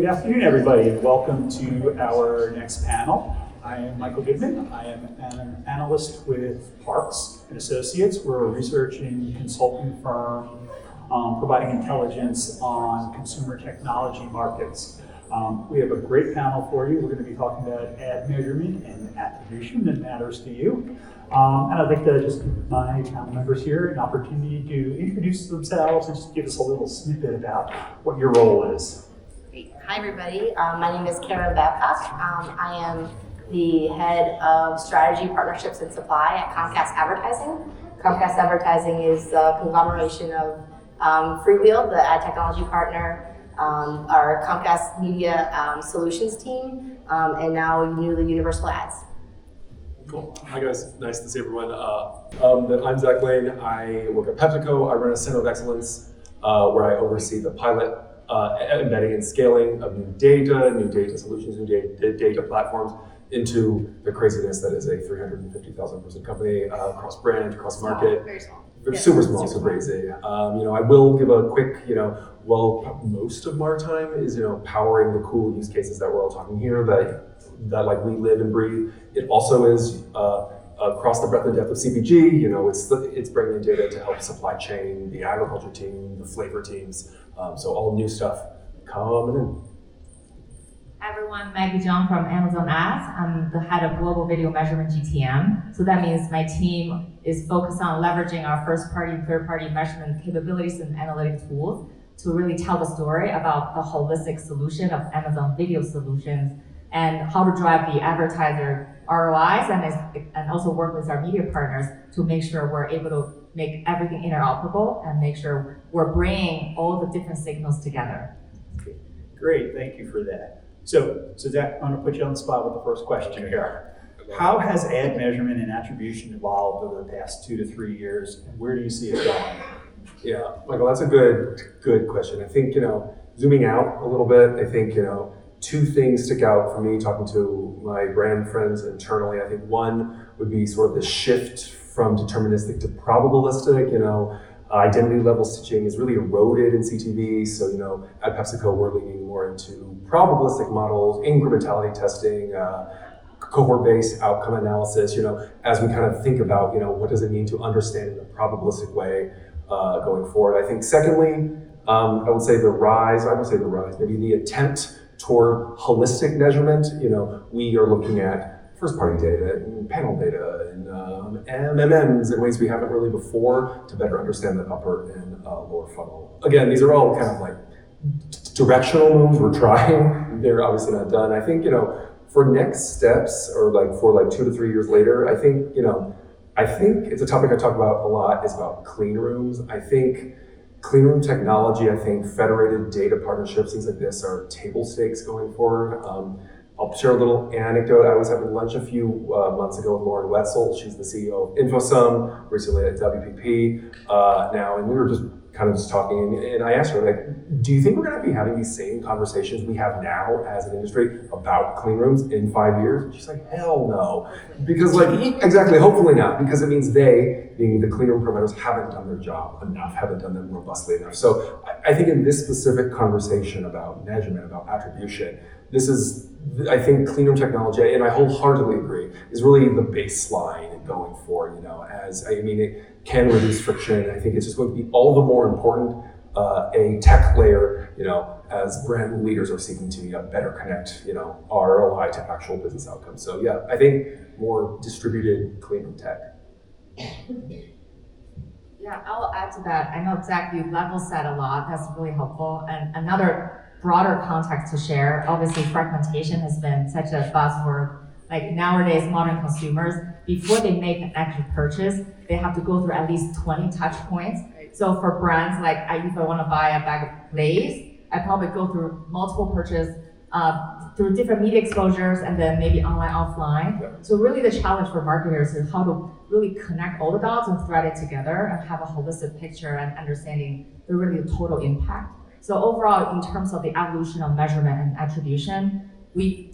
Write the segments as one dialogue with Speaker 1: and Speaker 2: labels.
Speaker 1: Good afternoon, everybody, and welcome to our next panel. I am Michael Goodman. I am an analyst with Parks and Associates. We're a research and consulting firm providing intelligence on consumer technology markets. We have a great panel for you. We're going to be talking about ad measurement and attribution that matters to you. And I'd like to just give my panel members here an opportunity to introduce themselves and just give us a little snippet about what your role is.
Speaker 2: Great. Hi, everybody. My name is Karen Babcock. I am the head of strategy, partnerships, and supply at Comcast Advertising. Comcast Advertising is a conglomeration of Freewheel, the ad technology partner, our Comcast Media Solutions team, and now newly Universal Ads.
Speaker 3: Cool. Hi guys, nice to see everyone. I'm Zach Lane. I work at PepsiCo. I run a center of excellence where I oversee the pilot, embedding and scaling of new data solutions, new data platforms into the craziness that is a 350,000 person company across brand, across market.
Speaker 2: Very small.
Speaker 3: Super small, so crazy. I will give a quick, most of our time is, powering the cool use cases that we're all talking here that like we live and breathe. It also is across the breadth and depth of CPG. It's bringing in data to help supply chain, the agriculture team, the flavor teams. So all new stuff coming in.
Speaker 4: Hi everyone, Maggie John from Amazon Ads. I'm the head of Global Video Measurement GTM. So that means my team is focused on leveraging our first-party and third-party measurement capabilities and analytic tools to really tell the story about the holistic solution of Amazon Video Solutions and how to drive the advertiser ROIs and also work with our media partners to make sure we're able to make everything interoperable and make sure we're bringing all the different signals together.
Speaker 1: Great, thank you for that. So Zach, I'm going to put you on the spot with the first question here. How has ad measurement and attribution evolved over the past 2 to 3 years, and where do you see it going?
Speaker 3: Yeah, Michael, that's a good question. I think, zooming out a little bit, I think, two things stick out for me talking to my brand friends internally. I think one would be sort of the shift from deterministic to probabilistic. Identity level stitching is really eroded in CTV. So, at PepsiCo, we're leaning more into probabilistic models, incrementality testing, cohort-based outcome analysis, as we kind of think about, what does it mean to understand in a probabilistic way going forward. I think secondly, I would say the rise, maybe the attempt toward holistic measurement. We are looking at first-party data and panel data and MMMs in ways we haven't really before to better understand the upper and lower funnel. Again, these are all kind of like directional moves we're trying. They're obviously not done. I think, for next steps or for 2 to 3 years later, I think it's a topic I talk about a lot is about clean rooms. I think clean room technology, federated data partnerships, things like this are table stakes going forward. I'll share a little anecdote. I was having lunch a few months ago with Lauren Wetzel. She's the CEO of InfoSum, recently at WPP now, and we were just kind of talking, and I asked her, do you think we're going to be having these same conversations we have now as an industry about clean rooms in 5 years? And she's like, hell no. Because exactly, hopefully not, because it means they, being the clean room providers, haven't done their job enough, haven't done them robustly enough. So I think in this specific conversation about measurement, about attribution, this is, I think clean room technology, and I wholeheartedly agree, is really the baseline going forward, it can reduce friction. I think it's just going to be all the more important a tech layer, as brand leaders are seeking to better connect, ROI to actual business outcomes. So yeah, I think more distributed clean room tech.
Speaker 4: Yeah, I'll add to that. I know, Zach, you level set a lot. That's really helpful. And another broader context to share, obviously fragmentation has been such a buzzword. Like nowadays, modern consumers, before they make an actual purchase, they have to go through at least 20 touch points. So for brands, if I want to buy a bag of Lay's, I probably go through multiple purchases, through different media exposures, and then maybe online, offline. Yeah. So really the challenge for marketers is how to really connect all the dots and thread it together and have a holistic picture and understanding the total impact. So overall, in terms of the evolution of measurement and attribution, we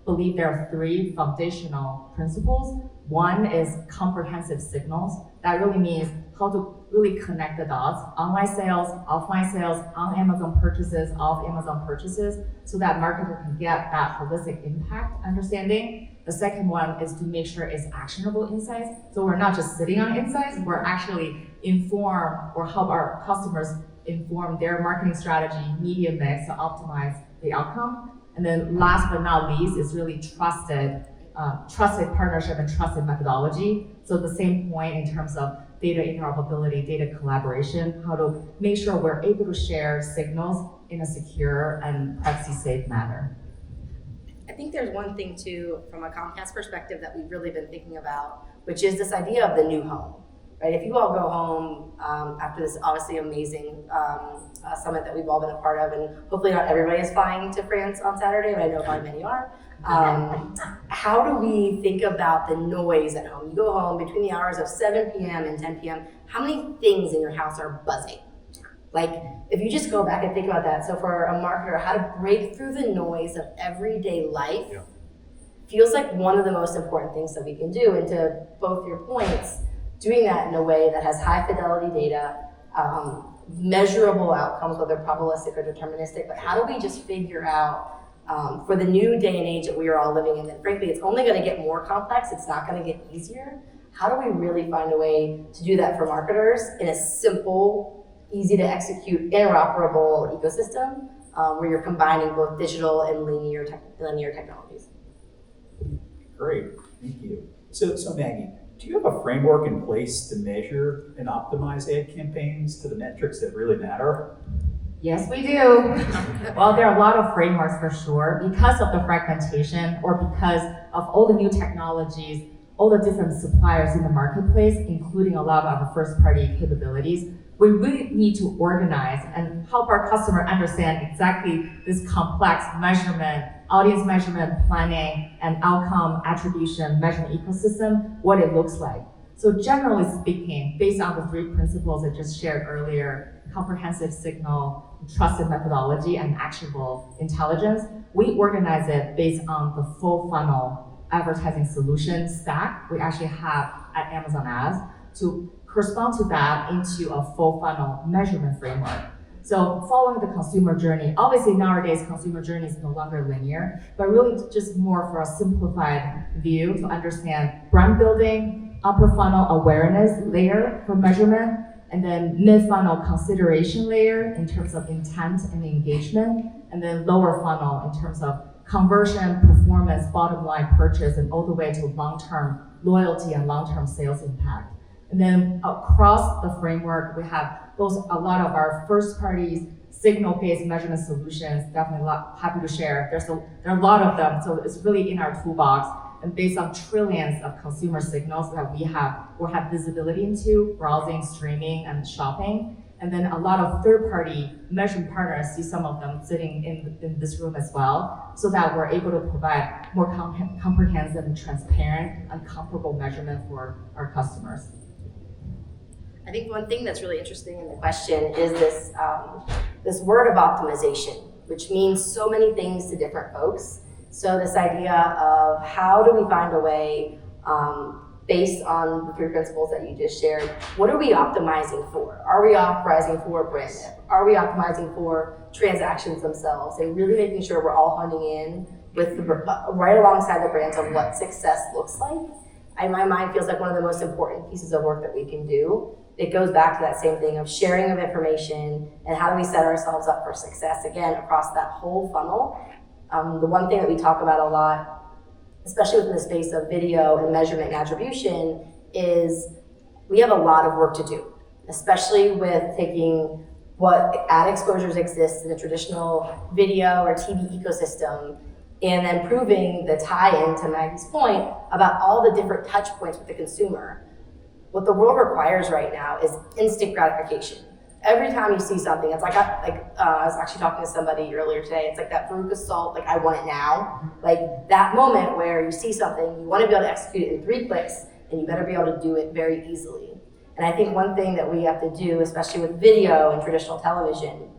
Speaker 4: believe there are 3 foundational principles. One is comprehensive signals. That really means how to really connect the dots, online sales, offline sales, on Amazon purchases, off Amazon purchases, so that marketer can get that holistic impact understanding. The second one is to make sure it's actionable insights. So we're not just sitting on insights, we're actually inform or help our customers inform their marketing strategy, media mix to optimize the outcome. And then last but not least is really trusted partnership and trusted methodology. So the same point in terms of data interoperability, data collaboration, how to make sure we're able to share signals in a secure and privacy-safe manner.
Speaker 2: I think there's one thing too, from a Comcast perspective, that we've really been thinking about, which is this idea of the new home, right? If you all go home after this obviously amazing summit that we've all been a part of, and hopefully not everybody is flying to France on Saturday, but I know probably many are. How do we think about the noise at home? You go home between the hours of 7 p.m. and 10 p.m. How many things in your house are buzzing? Like, if you just go back and think about that, so for a marketer, how to break through the noise of everyday life feels like one of the most important things that we can do. And to both your points, doing that in a way that has high fidelity data, measurable outcomes, whether probabilistic or deterministic, but how do we just figure out for the new day and age that we are all living in, that frankly, it's only going to get more complex, it's not going to get easier. How do we really find a way to do that for marketers in a simple, easy to execute, interoperable ecosystem where you're combining both digital and linear technologies?
Speaker 1: Great, thank you. So Maggie, do you have a framework in place to measure and optimize ad campaigns to the metrics that really matter?
Speaker 4: Yes, we do. Well, there are a lot of frameworks for sure. Because of the fragmentation or because of all the new technologies, all the different suppliers in the marketplace, including a lot of our first-party capabilities, we really need to organize and help our customer understand exactly this complex measurement, audience measurement, planning, and outcome attribution measurement ecosystem, what it looks like. So generally speaking, based on the three principles I just shared earlier, comprehensive signal, trusted methodology, and actionable intelligence, we organize it based on the full funnel advertising solution stack we actually have at Amazon Ads to correspond to that into a full funnel measurement framework. So following the consumer journey, obviously nowadays consumer journey is no longer linear, but really just more for a simplified view to understand brand building, upper funnel awareness layer for measurement, and then mid-funnel consideration layer in terms of intent and engagement, and then lower funnel in terms of conversion, performance, bottom line purchase, and all the way to long-term loyalty and long-term sales impact. And then across the framework, we have both a lot of our first-party signal-based measurement solutions, definitely happy to share. There are a lot of them, so it's really in our toolbox. And based on trillions of consumer signals that we have or have visibility into, browsing, streaming, and shopping. And then a lot of third-party measurement partners, see some of them sitting in this room as well, so that we're able to provide more comprehensive and transparent and comparable measurement for our customers.
Speaker 2: I think one thing that's really interesting in the question is this word of optimization, which means so many things to different folks. So this idea of how do we find a way, based on the three principles that you just shared, what are we optimizing for? Are we optimizing for brand depth? Are we optimizing for transactions themselves? And really making sure we're all honing in with right alongside the brands of what success looks like. In my mind, feels like one of the most important pieces of work that we can do. It goes back to that same thing of sharing of information and how do we set ourselves up for success, again, across that whole funnel. The one thing that we talk about a lot, especially within the space of video and measurement and attribution, is we have a lot of work to do, especially with taking what ad exposures exist in the traditional video or TV ecosystem and then proving the tie-in to Maggie's point about all the different touch points with the consumer. What the world requires right now is instant gratification. Every time you see something, it's like I was actually talking to somebody earlier today. It's like that Veruca Salt, like I want it now. Like that moment where you see something, you want to be able to execute it in 3 clicks, and you better be able to do it very easily. And I think one thing that we have to do, especially with video and traditional television,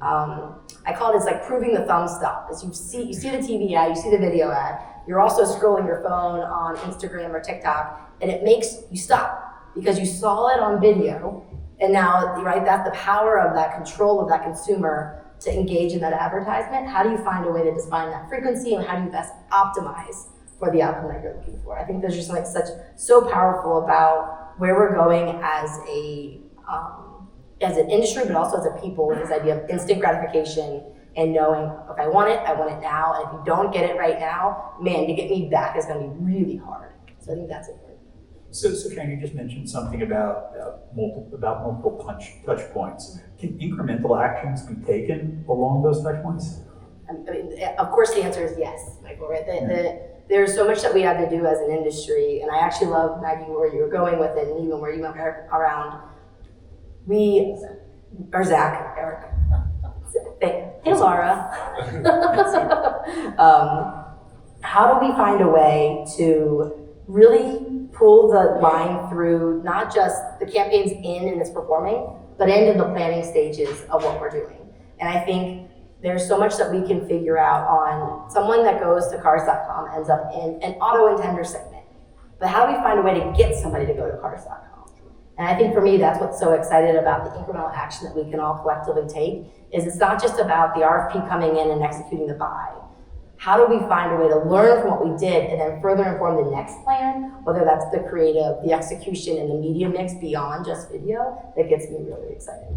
Speaker 2: I call it, it's like proving the thumb stop. As you see the TV ad, you see the video ad, you're also scrolling your phone on Instagram or TikTok, and it makes you stop because you saw it on video, And now, right, that's the power of that control of that consumer to engage in that advertisement. How do you find a way to define that frequency, and how do you best optimize for the outcome that you're looking for? I think there's just like so powerful about where we're going as an industry, but also as a people, with this idea of instant gratification and knowing if I want it now, and if you don't get it right now, man, to get me back is going to be really hard. So I think that's important.
Speaker 1: So Karen, you just mentioned something about multiple touch points. Can incremental actions be taken along those touch points?
Speaker 2: I mean, of course, the answer is yes, Michael. Right? There's so much that we have to do as an industry, and I actually love, Maggie, where you were going with it, and even where you went around. Eric. Hey, Laura. How do we find a way to really pull the line through not just the campaigns in and it's performing, but into the planning stages of what we're doing? And I think there's so much that we can figure out on someone that goes to cars.com ends up in an auto intender segment. But how do we find a way to get somebody to go to cars.com? And I think for me, that's what's so excited about the incremental action that we can all collectively take, is it's not just about the RFP coming in and executing the buy. How do we find a way to learn from what we did and then further inform the next plan, whether that's the creative, the execution, and the media mix beyond just video? That gets me really excited.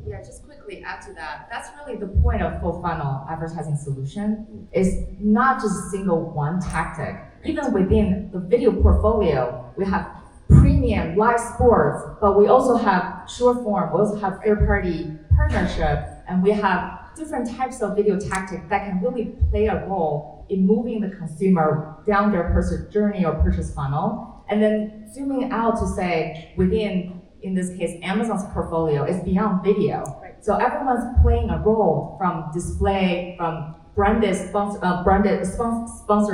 Speaker 4: Yeah, just quickly add to that. That's really the point of full funnel advertising solution, is not just a single one tactic. Even within the video portfolio, we have premium live sports, but we also have short form, we also have third party partnership, and we have different types of video tactics that can really play a role in moving the consumer down their purchase journey or purchase funnel. And then zooming out to say, within, in this case, Amazon's portfolio is beyond video. Right. So everyone's playing a role, from display, from branded sponsored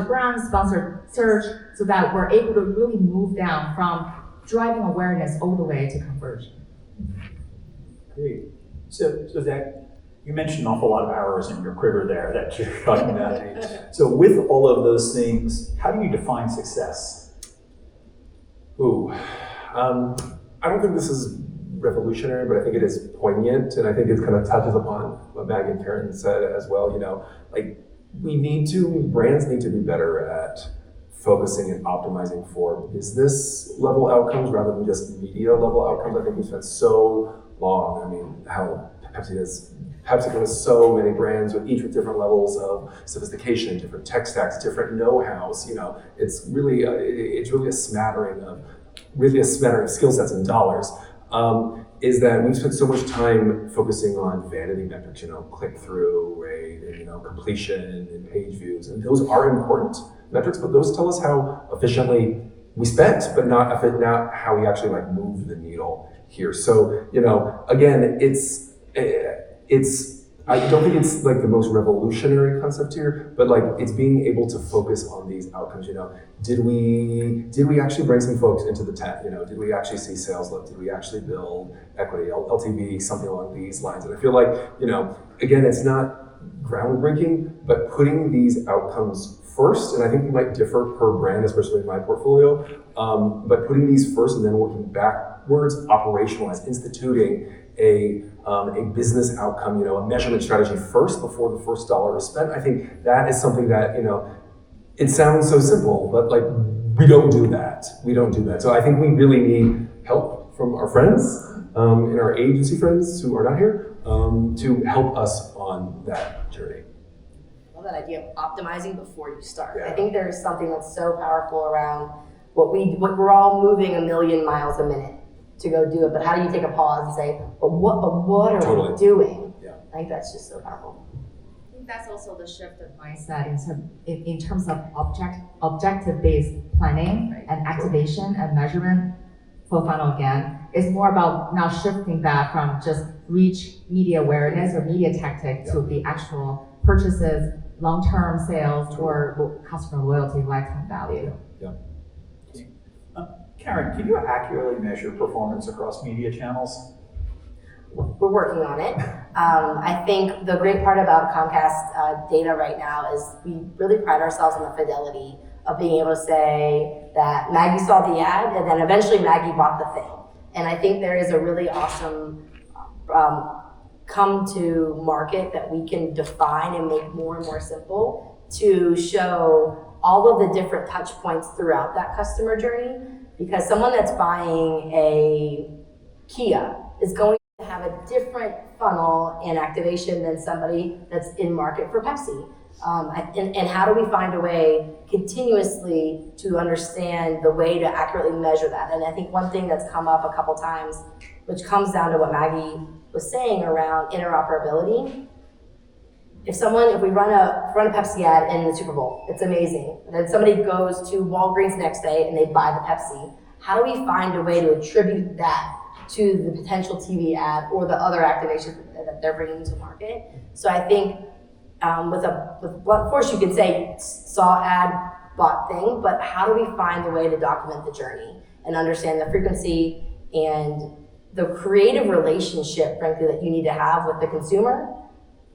Speaker 4: brands, sponsored search, so that we're able to really move down from driving awareness all the way to conversion.
Speaker 1: Great. So Zach, you mentioned an awful lot of hours in your quiver there that you're talking about. So with all of those things, how do you define success?
Speaker 3: I don't think this is revolutionary, but I think it is poignant, and I think it kind of touches upon what Maggie and Karen said as well. You know, like brands need to be better at focusing and optimizing for business level outcomes rather than just media level outcomes. I think we spent so long. I mean, how PepsiCo has so many brands with each with different levels of sophistication, different tech stacks, different know-hows. You know, it's really a smattering of skill sets and dollars. Is that we've spent so much time focusing on vanity metrics, you know, click-through rate, and, you know, completion and page views, and those are important metrics, but those tell us how efficiently we spent, but not how we actually like moved the needle here. So, you know, again, I don't think it's like the most revolutionary concept here, but like it's being able to focus on these outcomes. You know, did we actually bring some folks into the tent? You know, did we actually see sales lift? Did we actually build equity, LTV, something along these lines? And I feel like, you know, again, it's not groundbreaking, but putting these outcomes first, and I think we might differ per brand, especially in my portfolio, but putting these first and then working backwards, operationalize, instituting a business outcome, you know, a measurement strategy first before the first dollar is spent. I think that is something that, you know, it sounds so simple, but like we don't do that. So I think we really need help from our friends and our agency friends who are not here to help us on that journey.
Speaker 2: I love that idea of optimizing before you start.
Speaker 3: Yeah.
Speaker 2: I think there's something that's so powerful around what we're all moving 1 million miles a minute to go do it, but how do you take a pause and say, but what are we doing?
Speaker 3: Yeah.
Speaker 2: I think that's just so powerful.
Speaker 4: I think that's also the shift of mindset in terms of objective-based planning and activation and measurement. Full funnel again is more about now shifting that from just reach, media awareness, or media tactic to the actual purchases, long-term sales, or customer loyalty, lifetime value.
Speaker 3: Yeah.
Speaker 1: Karen, can you accurately measure performance across media channels?
Speaker 2: We're working on it. I think the great part about Comcast data right now is we really pride ourselves on the fidelity of being able to say that Maggie saw the ad and then eventually Maggie bought the thing. And I think there is a really awesome come to market that we can define and make more and more simple to show all of the different touch points throughout that customer journey. Because someone that's buying a Kia is going to have a different funnel and activation than somebody that's in market for Pepsi. And how do we find a way continuously to understand the way to accurately measure that? And I think one thing that's come up a couple times, which comes down to what Maggie was saying around interoperability. If we run a Pepsi ad in the Super Bowl, it's amazing. And then somebody goes to Walgreens next day and they buy the Pepsi. How do we find a way to attribute that to the potential TV ad or the other activations that they're bringing to market? So I think with blunt force, you can say saw ad, bought thing, but how do we find a way to document the journey and understand the frequency and the creative relationship, frankly, that you need to have with the consumer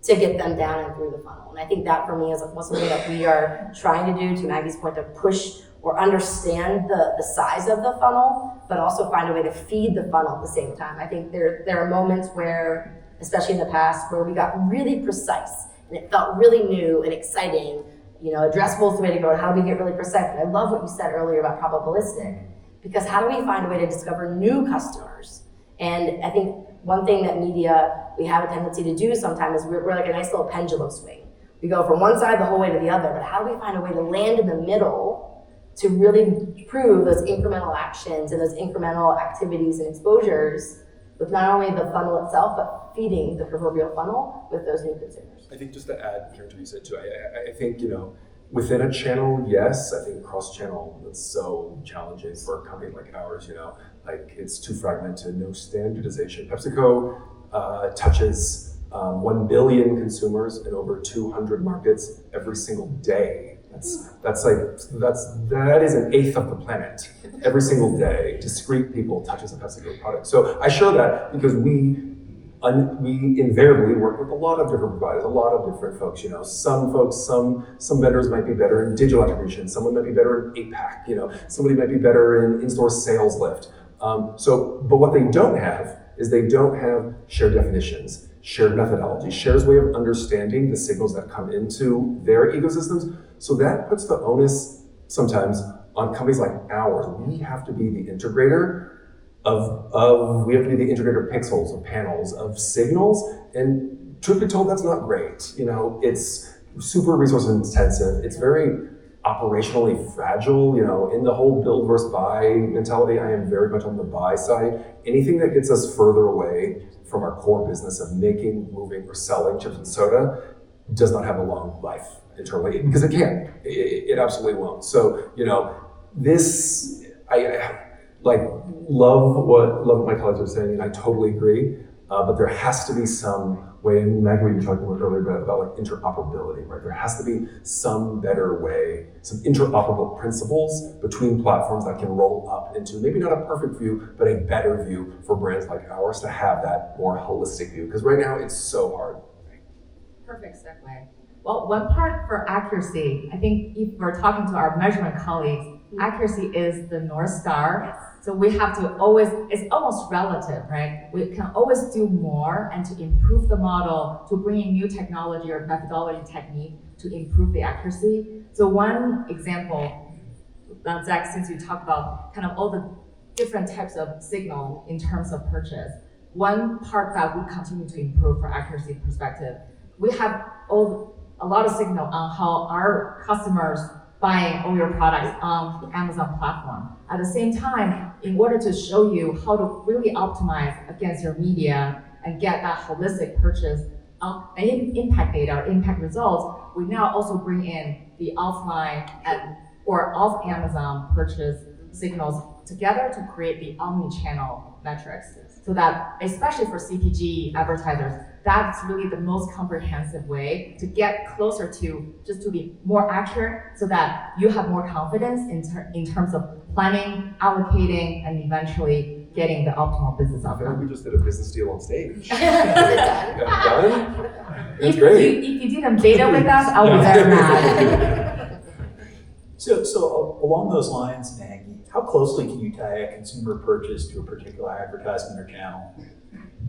Speaker 2: to get them down and through the funnel? And I think that for me is something that we are trying to do, to Maggie's point, to push or understand the size of the funnel, but also find a way to feed the funnel at the same time. I think there are moments where, especially in the past, where we got really precise and it felt really new and exciting. Addressable is the way to go, and how do we get really precise? And I love what you said earlier about probabilistic, because how do we find a way to discover new customers? And I think one thing that media, we have a tendency to do sometimes is we're like a nice little pendulum swing. We go from one side the whole way to the other, but how do we find a way to land in the middle to really prove those incremental actions and those incremental activities and exposures with not only the funnel itself, but feeding the proverbial funnel with those new consumers?
Speaker 3: I think just to add to what you said too, I think, within a channel, yes. I think cross-channel, that's so challenging for a company like ours, like it's too fragmented, no standardization. PepsiCo touches 1 billion consumers in over 200 markets every single day. That is an eighth of the planet every single day. Discrete people touches a PepsiCo product. So I show that because we invariably work with a lot of different providers, a lot of different folks. Some vendors might be better in digital attribution. Someone might be better in APAC. Somebody might be better in in-store sales lift. But what they don't have is they don't have shared definitions, shared methodology, shared way of understanding the signals that come into their ecosystems. So that puts the onus sometimes on companies like ours. We have to be the integrator we have to be the integrator of pixels, of panels, of signals. And truth be told, that's not great. It's super resource intensive. It's very operationally fragile. In the whole build versus buy mentality, I am very much on the buy side. Anything that gets us further away from our core business of making, moving, or selling chips and soda does not have a long life internally, because it can't. It absolutely won't. So, I love what my colleagues are saying, and I totally agree. But there has to be some way, and Maggie, you were talking about earlier about interoperability, right? There has to be some better way, some interoperable principles between platforms that can roll up into maybe not a perfect view, but a better view for brands like ours to have that more holistic view. Because right now it's so hard.
Speaker 4: Perfect segue. Well, one part for accuracy, I think if we're talking to our measurement colleagues, accuracy is the North Star. So we have to always, it's almost relative, right? We can always do more and to improve the model, to bring in new technology or methodology technique to improve the accuracy. So one example, Zach, since you talked about kind of all the different types of signal in terms of purchase, one part that we continue to improve for accuracy perspective, we have a lot of signal on how our customers buying all your products on the Amazon platform. At the same time, in order to show you how to really optimize against your media and get that holistic purchase impact data or impact results, we now also bring in the offline or off Amazon purchase signals together to create the omni-channel metrics. So that, especially for CPG advertisers, that's really the most comprehensive way to get closer to just to be more accurate so that you have more confidence in terms of planning, allocating, and eventually getting the optimal business
Speaker 3: I feel like
Speaker 4: outcome.
Speaker 3: we just did a business deal on stage.
Speaker 2: Done.
Speaker 3: Done? It's
Speaker 4: If
Speaker 3: great.
Speaker 4: you didn't beta with us, I'll be very mad.
Speaker 1: So along those lines, Maggie, how closely can you tie a consumer purchase to a particular advertisement or channel?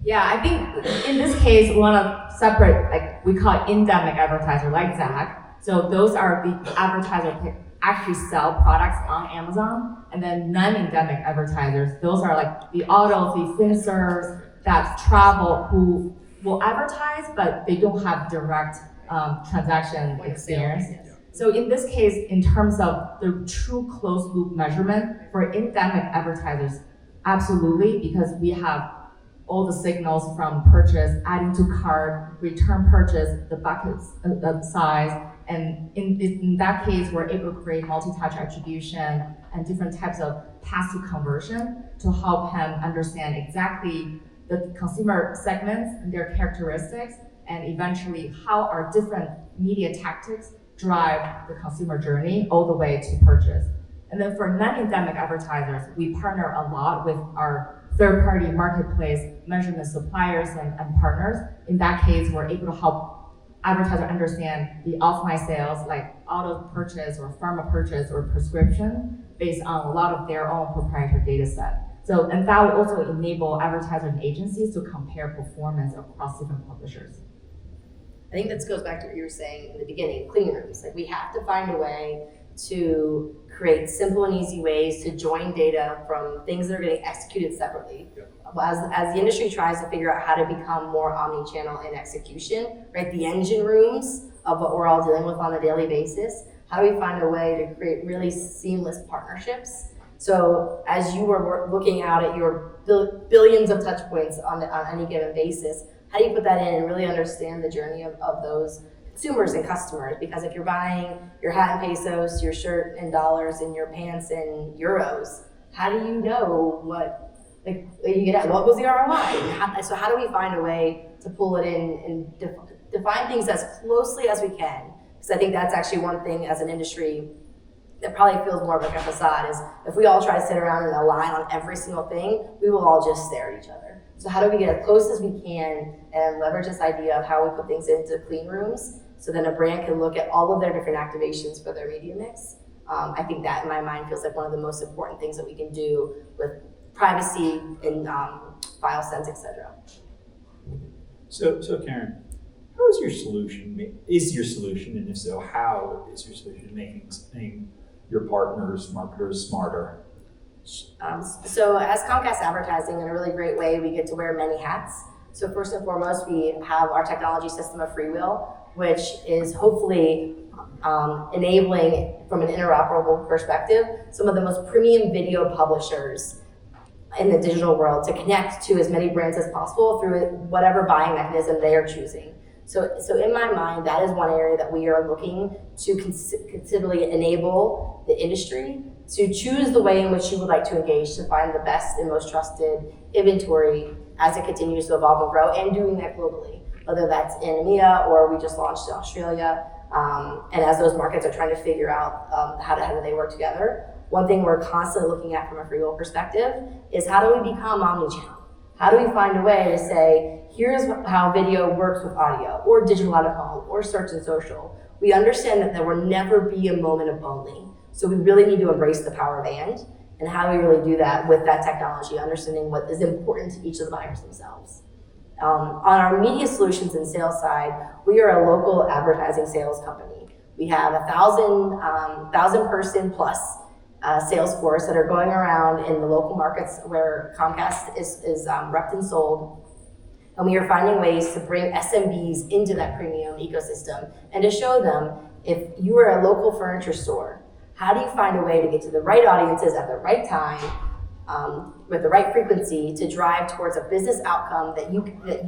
Speaker 4: Yeah, I think in this case, one of separate, like we call it endemic advertiser, like Zach. So those are the advertisers that actually sell products on Amazon, and then non-endemic advertisers, those are like the autos, the influencers that travel who will advertise, but they don't have direct transaction experience. So in this case, in terms of the true closed loop measurement for endemic advertisers, absolutely, because we have all the signals from purchase, adding to cart, return purchase, the buckets, the size, and in that case, we're able to create multi-touch attribution and different types of pass-through conversion to help him understand exactly the consumer segments and their characteristics, and eventually how our different media tactics drive the consumer journey all the way to purchase. And then for non-endemic advertisers, we partner a lot with our third-party marketplace measurement suppliers and partners. In that case, we're able to help advertisers understand the offline sales like auto purchase or pharma purchase or prescription based on a lot of their own proprietary data set. So, and that will also enable advertisers and agencies to compare performance across different publishers.
Speaker 2: I think this goes back to what you were saying in the beginning, clean rooms. Like we have to find a way to create simple and easy ways to join data from things that are getting executed separately. Yep. As the industry tries to figure out how to become more omni-channel in execution, right? The engine rooms of what we're all dealing with on a daily basis. How do we find a way to create really seamless partnerships? So as you were looking out at your billions of touch points on any given basis, how do you put that in and really understand the journey of those consumers and customers? Because if you're buying your hat in pesos, your shirt in dollars, and your pants in euros, how do you know what was the ROI? So how do we find a way to pull it in and define things as closely as we can? Because I think that's actually one thing as an industry that probably feels more like a facade is if we all try to sit around and align on every single thing, we will all just stare at each other. So how do we get as close as we can and leverage this idea of how we put things into clean rooms so then a brand can look at all of their different activations for their media mix? I think that in my mind feels like one of the most important things that we can do with privacy and file sends, etc.
Speaker 1: So Karen, how is your solution, and if so, how is your solution making your partners, marketers smarter?
Speaker 2: So as Comcast Advertising, in a really great way, we get to wear many hats. So first and foremost, we have our technology system of FreeWheel, which is hopefully enabling, from an interoperable perspective, some of the most premium video publishers in the digital world to connect to as many brands as possible through whatever buying mechanism they are choosing. So in my mind, that is one area that we are looking to considerably enable the industry to choose the way in which you would like to engage to find the best and most trusted inventory as it continues to evolve and grow, and doing that globally, whether that's in EMEA or we just launched in Australia. And as those markets are trying to figure out how do they work together, one thing we're constantly looking at from a FreeWheel perspective is how do we become omnichannel? How do we find a way to say, here's how video works with audio, or digital out of home, or search and social? We understand that there will never be a moment of only. So we really need to embrace the power of and how do we really do that with that technology, understanding what is important to each of the buyers themselves. On our media solutions and sales side, we are a local advertising sales company. We have 1,000 person plus sales force that are going around in the local markets where Comcast is repped and sold. And we are finding ways to bring SMBs into that premium ecosystem and to show them, if you are a local furniture store, how do you find a way to get to the right audiences at the right time, with the right frequency to drive towards a business outcome that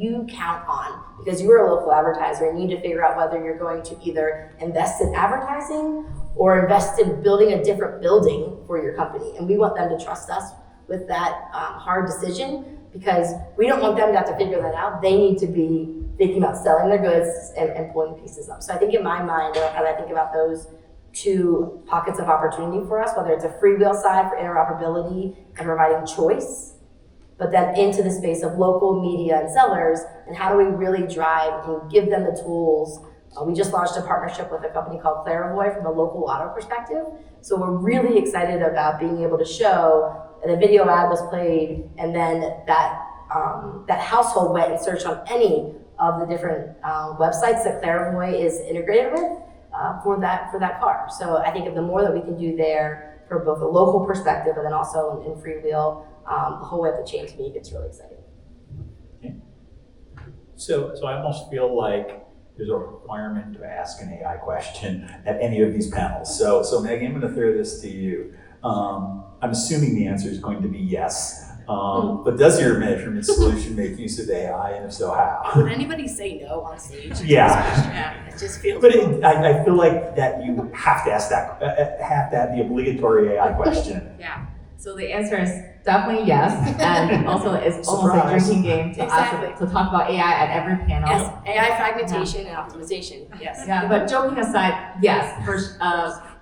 Speaker 2: you count on, because you are a local advertiser and you need to figure out whether you're going to either invest in advertising or invest in building a different building for your company. And we want them to trust us with that hard decision, because we don't want them to have to figure that out. They need to be thinking about selling their goods and pulling pieces up. So I think in my mind, as I think about those two pockets of opportunity for us, whether it's a FreeWheel side for interoperability and providing choice, but then into the space of local media and sellers, and how do we really drive and give them the tools We just launched a partnership with a company called Clarivoy from a local auto perspective. So we're really excited about being able to show that a video ad was played, and then that household went and searched on any of the different websites that Clarivoy is integrated with for that car. So I think the more that we can do there for both a local perspective and then also in freewheel, the whole way up the chain, to me gets really exciting.
Speaker 1: Okay. So I almost feel like there's a requirement to ask an AI question at any of these panels. So Maggie, I'm going to throw this to you. I'm assuming the answer is going to be yes. But does your measurement solution make use of AI, and if so, how?
Speaker 2: Would anybody say no on stage?
Speaker 1: Yeah.
Speaker 2: It just feels.
Speaker 1: But I feel like that you have to ask that, have to have the obligatory AI question.
Speaker 4: Yeah. So the answer is definitely yes, and also it's almost a drinking game to ask to talk about AI at every panel.
Speaker 2: Yes, AI fragmentation and optimization. Yes.
Speaker 4: Yeah, but joking aside, yes.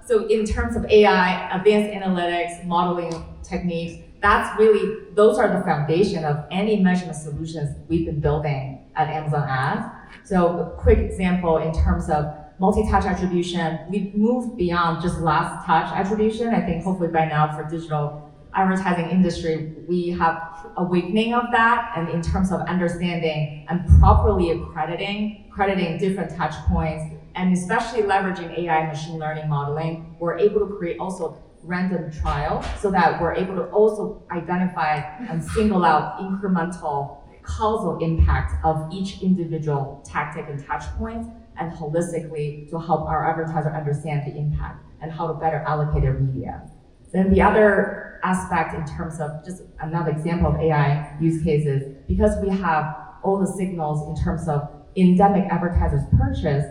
Speaker 4: So in terms of AI, advanced analytics, modeling techniques, those are the foundation of any measurement solutions we've been building at Amazon Ads. So a quick example in terms of multi-touch attribution, we've moved beyond just last touch attribution. I think hopefully by now for digital advertising industry, we have awakening of that, and in terms of understanding and properly crediting different touch points, and especially leveraging AI machine learning modeling, we're able to create also random trial so that we're able to also identify and single out incremental causal impact of each individual tactic and touch points, and holistically to help our advertiser understand the impact and how to better allocate their media. Then the other aspect in terms of just another example of AI use cases, because we have all the signals in terms of endemic advertisers purchase,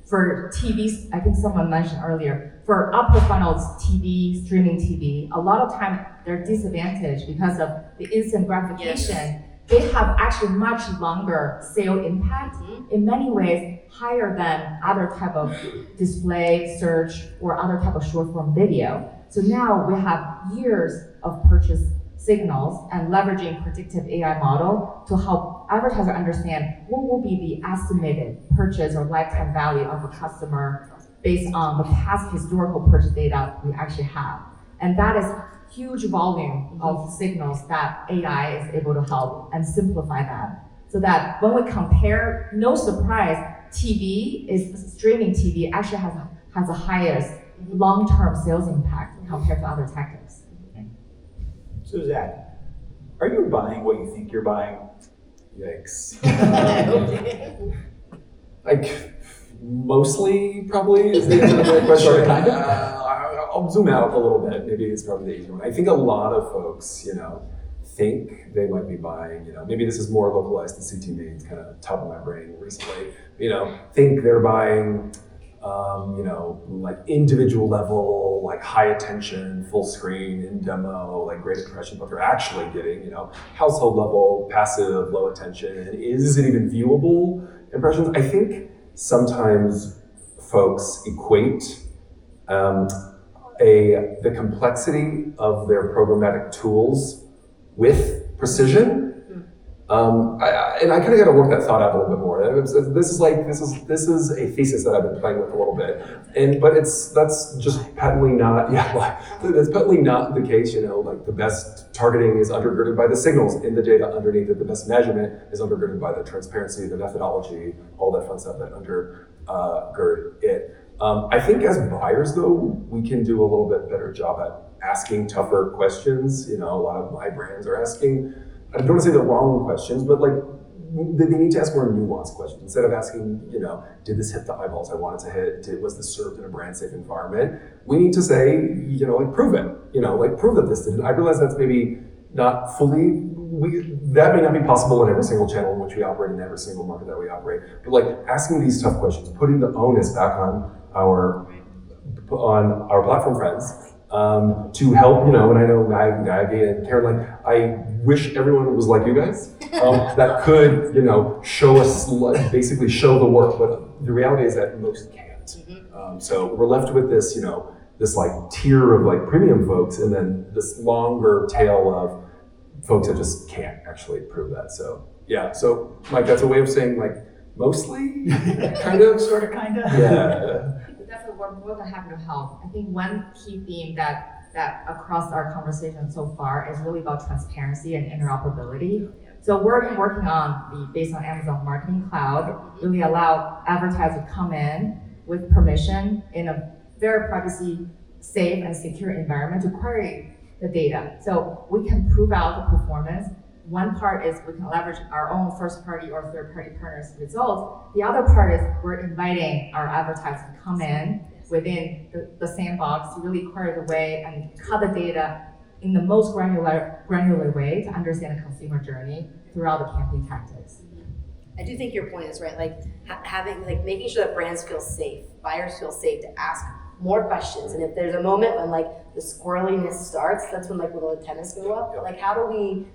Speaker 4: for TVs, I think someone mentioned earlier, for upper funnels TV, streaming TV, a lot of time they're disadvantaged because of the instant gratification.
Speaker 2: Yes.
Speaker 4: They have actually much longer sale impact, in many ways higher than other type of display, search, or other type of short form video. So now we have years of purchase signals and leveraging predictive AI model to help advertiser understand what will be the estimated purchase or lifetime value of a customer based on the past historical purchase data we actually have. And that is huge volume of signals that AI is able to help and simplify that. So that when we compare, no surprise, streaming TV actually has the highest long-term sales impact compared to other tactics.
Speaker 1: So Zach, are you buying what you think you're buying?
Speaker 3: Yikes. Like, mostly, probably, is the answer to that question. I'll zoom out a little bit. Maybe it's probably the easy one. I think a lot of folks, think they might be buying, maybe this is more localized to CTV. It's kind of top of my brain recently. Think they're buying, like individual level, like high attention, full screen, in demo, like great impression, but they're actually getting, household level, passive, low attention. And is it even viewable impressions? I think sometimes folks equate the complexity of their programmatic tools with precision. And I kind of got to work that thought out a little bit more. This is a thesis that I've been playing with a little bit, but that's just patently not. That's patently not the case. Like the best targeting is undergirded by the signals in the data underneath it. The best measurement is undergirded by the transparency, the methodology, all that fun stuff that undergird it. I think as buyers, though, we can do a little bit better job at asking tougher questions. A lot of my brands are asking, I don't want to say the wrong questions, but like they need to ask more nuanced questions. Instead of asking, did this hit the eyeballs I wanted to hit? Was this served in a brand safe environment? We need to say, prove it. Prove that this did. I realize that's maybe not fully, that may not be possible in every single channel in which we operate, in every single market that we operate. But like asking these tough questions, putting the onus back on our platform friends, to help, and I know Maggie and Caroline, I wish everyone was like you guys, that could, show us, basically show the work, but the reality is that most can't. So we're left with this, this like tier of like premium folks, and then this longer tail of folks that just can't actually prove that. So yeah, so Mike, that's a way of saying like, mostly, kind of.
Speaker 1: Sort of, kind of?
Speaker 3: Yeah.
Speaker 4: Definitely, we're more than happy to help. I think one key theme that across our conversation so far is really about transparency and interoperability. So we're working on based on Amazon Marketing Cloud, really allow advertisers to come in with permission in a very privacy safe and secure environment to query the data. So we can prove out the performance. One part is we can leverage our own first party or third party partners results. The other part is we're inviting our advertisers to come in within the sandbox to really query the way and cut the data in the most granular way to understand the consumer journey throughout the campaign tactics.
Speaker 2: I do think your point is right. Like having, like making sure that brands feel safe, buyers feel safe to ask more questions. And if there's a moment when like the squirreliness starts, that's when like little antennas go up. Like how do we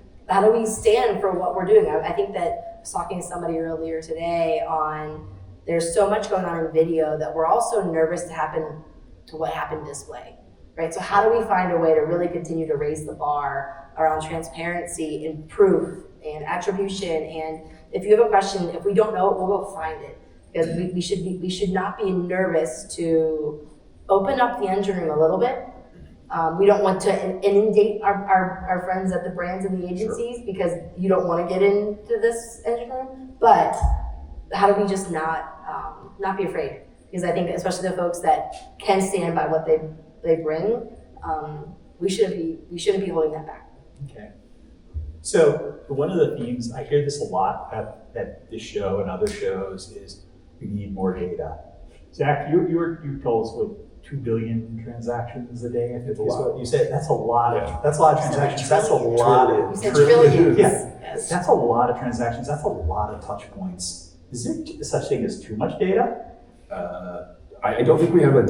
Speaker 2: stand for what we're doing? I think that I was talking to somebody earlier today on there's so much going on in video that we're also nervous to what happened display, right? So how do we find a way to really continue to raise the bar around transparency and proof and attribution? And if you have a question, if we don't know it, we'll go find it. Because we should not be nervous to open up the engine room a little bit. We don't want to inundate our friends at the brands and the agencies because you don't want to get into this engine room. But how do we just not be afraid? Because I think especially the folks that can stand by what they bring, we shouldn't be holding that back.
Speaker 1: Okay. So one of the themes, I hear this a lot at this show and other shows, is we need more data. Zach, you told us what 2 billion transactions a day. I think is what you said. That's a lot of transactions. That's a lot of
Speaker 2: You said trillions.
Speaker 1: Yeah,
Speaker 2: Yes.
Speaker 1: that's a lot of transactions. That's a lot of touch points. Is there such thing as too much data?
Speaker 3: I don't think we have I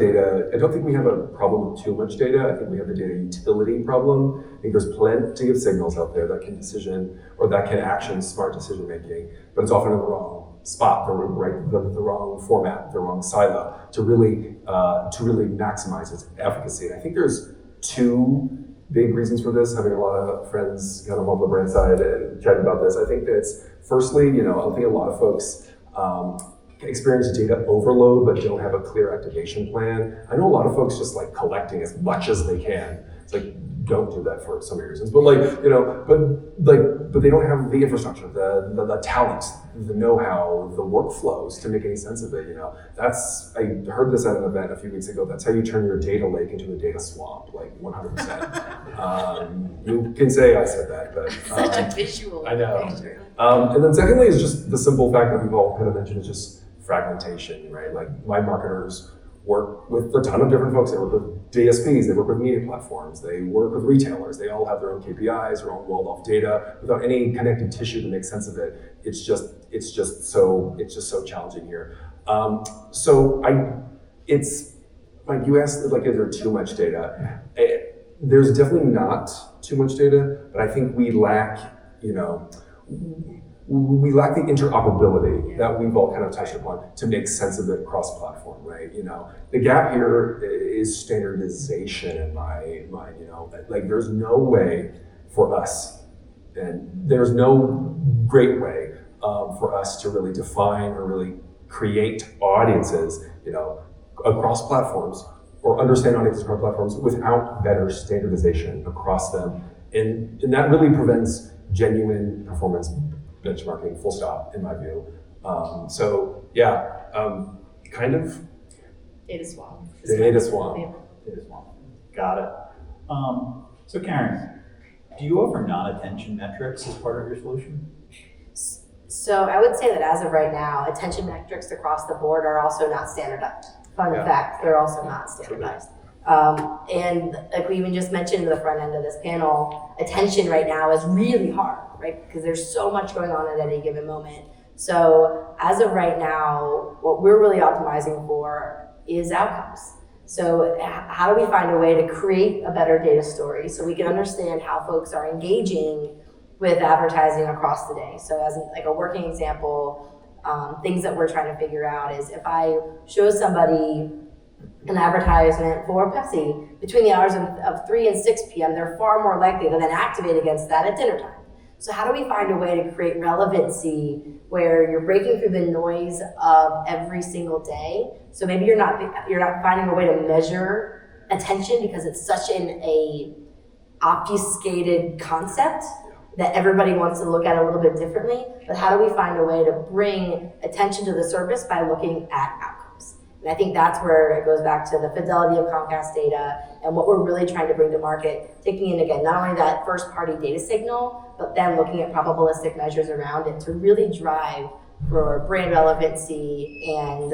Speaker 3: don't think we have a problem with too much data. I think we have a data utility problem. I think there's plenty of signals out there that can action smart decision making, but it's often in the wrong spot, the wrong format, the wrong silo to really maximize its efficacy. And I think there's two big reasons for this. Having a lot of friends kind of on the brand side and chatting about this, I think that's firstly, I think a lot of folks experience data overload but don't have a clear activation plan. I know a lot of folks just like collecting as much as they can. It's like, don't do that for so many reasons. But but they don't have the infrastructure, the talent, the know-how, the workflows to make any sense of it. I heard this at an event a few weeks ago. That's how you turn your data lake into a data swamp, like 100%. You can say I said that, but
Speaker 2: Such a visual
Speaker 3: I know.
Speaker 2: picture.
Speaker 3: And then secondly is just the simple fact that we've all kind of mentioned is just fragmentation, right? Like my marketers work with a ton of different folks. They work with DSPs, they work with media platforms, they work with retailers. They all have their own KPIs, their own walled off data without any connective tissue to make sense of it. It's just so challenging here. It's like you asked, like, is there too much data? There's definitely not too much data, but I think we lack the interoperability that we've all kind of touched upon to make sense of it cross-platform, right? The gap here is standardization in my mind. Like there's no way for us, and there's no great way for us to really define or really create audiences, across platforms or understand audiences across platforms without better standardization across them, and that really prevents genuine performance benchmarking, full stop, in my view. Kind of.
Speaker 2: Data swamp.
Speaker 3: Data swamp.
Speaker 1: Data swamp. Got it. So Karen, do you offer non-attention metrics as part of your solution?
Speaker 2: So I would say that as of right now, attention metrics across the board are also not standardized. Fun fact, they're also not standardized. And like we even just mentioned in the front end of this panel, attention right now is really hard, right? Because there's so much going on at any given moment. So as of right now, what we're really optimizing for is outcomes. So how do we find a way to create a better data story so we can understand how folks are engaging with advertising across the day? So as like a working example, things that we're trying to figure out is if I show somebody an advertisement for Pepsi between the hours of 3 and 6 p.m., they're far more likely to then activate against that at dinner time. So how do we find a way to create relevancy where you're breaking through the noise of every single day? So maybe you're not finding a way to measure attention because it's such a obfuscated concept that everybody wants to look at a little bit differently. But how do we find a way to bring attention to the service by looking at outcomes? And I think that's where it goes back to the fidelity of Comcast data and what we're really trying to bring to market, taking in, again, not only that first party data signal, but then looking at probabilistic measures around it to really drive for brand relevancy and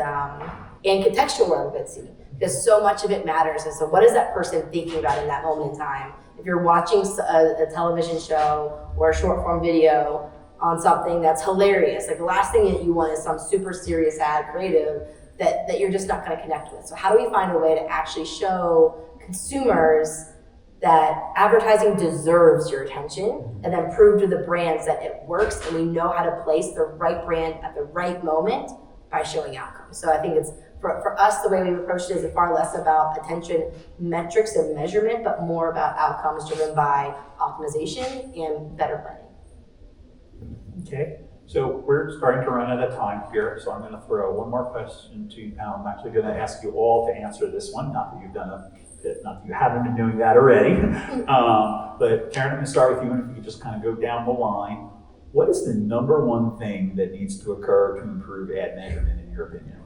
Speaker 2: contextual relevancy, because so much of it matters. And so what is that person thinking about in that moment in time? If you're watching a television show or a short form video on something that's hilarious, like the last thing that you want is some super serious ad creative that you're just not going to connect with. So how do we find a way to actually show consumers that advertising deserves your attention and then prove to the brands that it works and we know how to place the right brand at the right moment by showing outcomes. So I think it's, for us, the way we've approached it is far less about attention metrics and measurement, but more about outcomes driven by optimization and better planning.
Speaker 1: Okay, so we're starting to run out of time here, so I'm going to throw one more question to you, Pam. I'm actually going to ask you all to answer this one, not that you haven't been doing that already. But Karen, I'm going to start with you, and if you could just kind of go down the line. What is the number one thing that needs to occur to improve ad measurement, in your opinion?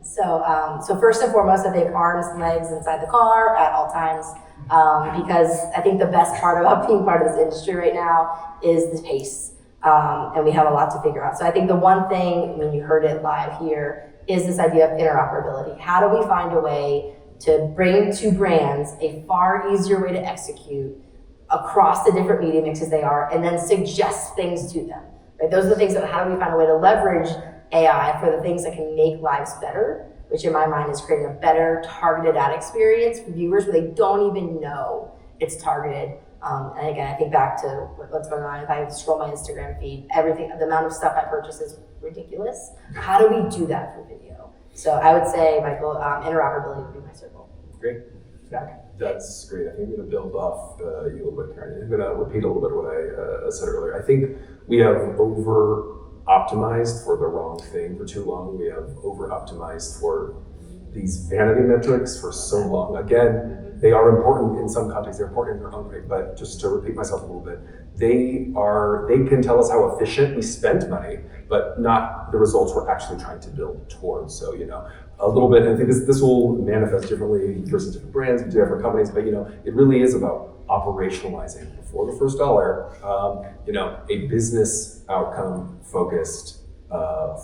Speaker 2: So first and foremost, I think arms and legs inside the car at all times, because I think the best part about being part of this industry right now is the pace, and we have a lot to figure out. So I think the one thing, when you heard it live here, is this idea of interoperability. How do we find a way to bring to brands a far easier way to execute across the different media mixes they are, and then suggest things to them? Right? Those are the things that, how do we find a way to leverage AI for the things that can make lives better, which in my mind is creating a better targeted ad experience for viewers where they don't even know it's targeted. And again, I think back to what's going on. If I scroll my Instagram feed, everything, the amount of stuff I purchase is ridiculous. How do we do that through video? So I would say, Michael, interoperability would be my circle.
Speaker 1: Great. Zach?
Speaker 3: That's great. I think I'm going to build off you a little bit, Karen. I'm going to repeat a little bit what I said earlier. I think we have over-optimized for the wrong thing for too long. We have over-optimized for these vanity metrics for so long. Again, they are important in some contexts. They're important in their own right. But just to repeat myself a little bit, they can tell us how efficient we spent money, but not the results we're actually trying to build towards. So, a little bit, and I think this will manifest differently versus different brands, different companies, but it really is about operationalizing before the first dollar, a business outcome focused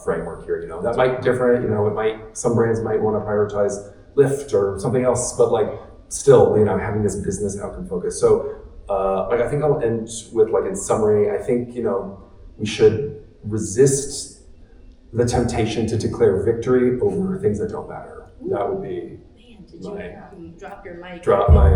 Speaker 3: framework here. That might differ, some brands might want to prioritize lift or something else, but still, having this business outcome focus. So I think I'll end with in summary, I think, we should resist the temptation to declare victory over things that don't matter. That would be
Speaker 2: Did you drop your mic?
Speaker 3: Drop my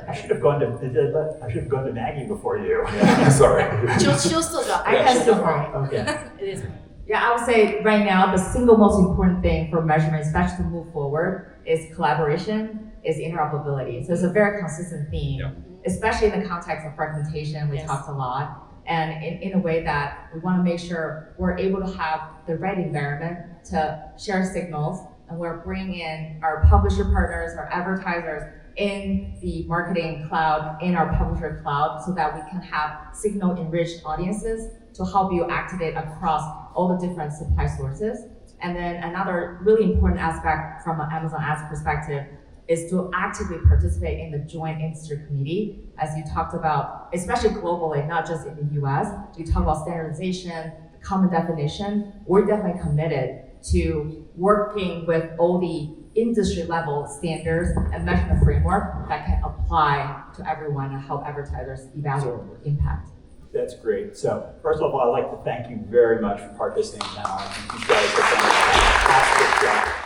Speaker 1: I should have gone to Maggie before you.
Speaker 3: Yeah. Sorry.
Speaker 2: She'll still drop.
Speaker 4: I can still find.
Speaker 1: Okay.
Speaker 2: It is.
Speaker 4: Yeah, I would say right now the single most important thing for measurement, especially to move forward, is collaboration, is interoperability. So it's a very consistent theme, especially in the context of fragmentation. We talked a lot. And in a way that we want to make sure we're able to have the right environment to share signals, and we're bringing in our publisher partners, our advertisers in the marketing cloud, in our publisher cloud, so that we can have signal-enriched audiences to help you activate across all the different supply sources. And then another really important aspect from an Amazon Ads perspective is to actively participate in the joint industry committee, as you talked about, especially globally, not just in the US. You talk about standardization, common definition. We're definitely committed to working with all the industry level standards and measurement framework that can apply to everyone and help advertisers evaluate impact.
Speaker 1: That's great. So first of all, I'd like to thank you very much for participating now. I think you guys have done a fantastic job.